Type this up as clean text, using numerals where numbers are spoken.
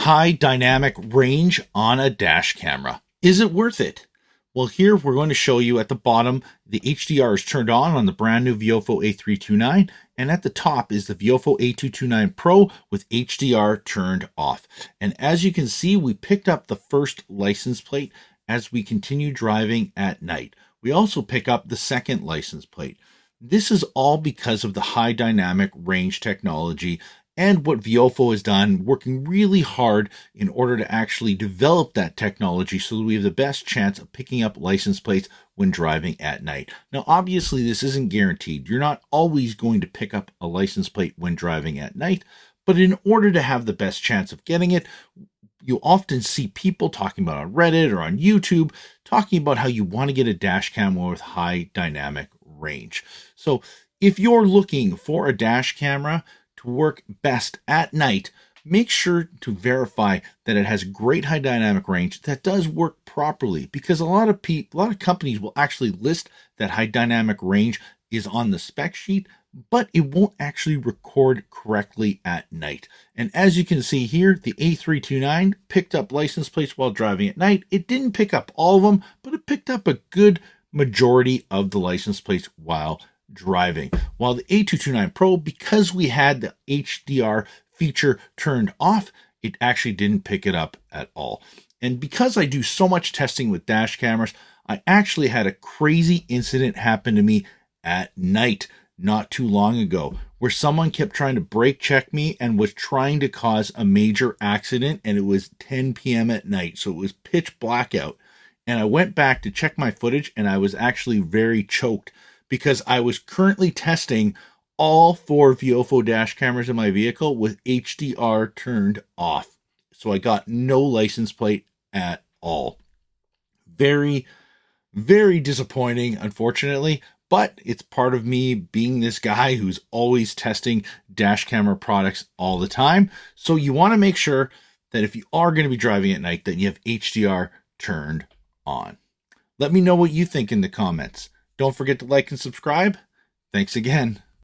high dynamic range on a dash camera. Is it worth it? Well, here we're going to show you at the bottom, the HDR is turned on the brand new Viofo A329, and at the top is the Viofo A229 Pro with HDR turned off. And as you can see, we picked up the first license plate as we continue driving at night. We also pick up the second license plate. This is all because of the high dynamic range technology and what Viofo has done, working really hard in order to actually develop that technology so that we have the best chance of picking up license plates when driving at night. Now, obviously, this isn't guaranteed. You're not always going to pick up a license plate when driving at night, but in order to have the best chance of getting it, you often see people talking about on Reddit or on YouTube, talking about how you want to get a dash cam with high dynamic range. So if you're looking for a dash camera to work best at night, make sure to verify that it has great high dynamic range that does work properly, because a lot of companies will actually list that high dynamic range is on the spec sheet, but it won't actually record correctly at night. And as you can see here, the A329 picked up license plates while driving at night. It didn't pick up all of them, but it picked up a good majority of the license plates while driving. While the A229 Pro, because we had the HDR feature turned off, it actually didn't pick it up at all. And because I do so much testing with dash cameras, I actually had a crazy incident happen to me at night not too long ago, where someone kept trying to brake check me and was trying to cause a major accident, and it was 10 p.m. at night, so it was pitch black out. And I went back to check my footage, and I was actually very choked because I was currently testing all 4 Viofo dash cameras in my vehicle with HDR turned off. So I got no license plate at all. Very, very disappointing, unfortunately, but it's part of me being this guy who's always testing dash camera products all the time. So you want to make sure that if you are going to be driving at night, that you have HDR turned on. Let me know what you think in the comments. Don't forget to like and subscribe. Thanks again.